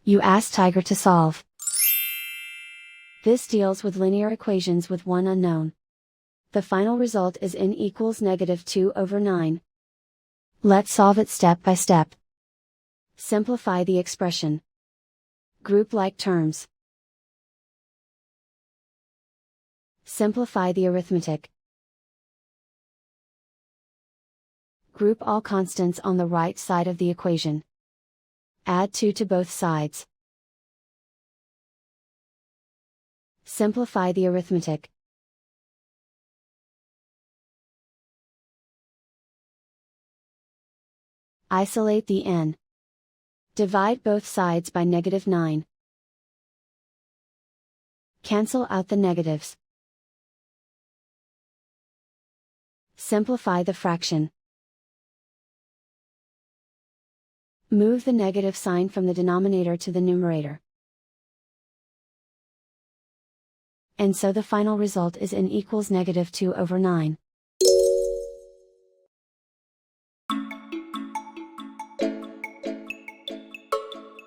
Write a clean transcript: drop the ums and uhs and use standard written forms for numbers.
You ask Tiger to solve. This deals with linear equations with one unknown. The final result is n equals -2/9. Let's solve it step by step. Simplify the expression. Group like terms. Simplify the arithmetic. Group all constants on the right side of the equation. Add 2 to both sides. Simplify the arithmetic. Isolate the n. Divide both sides by -9. Cancel out the negatives. Simplify the fraction. Move the negative sign from the denominator to the numerator. And so the final result is n equals -2/9.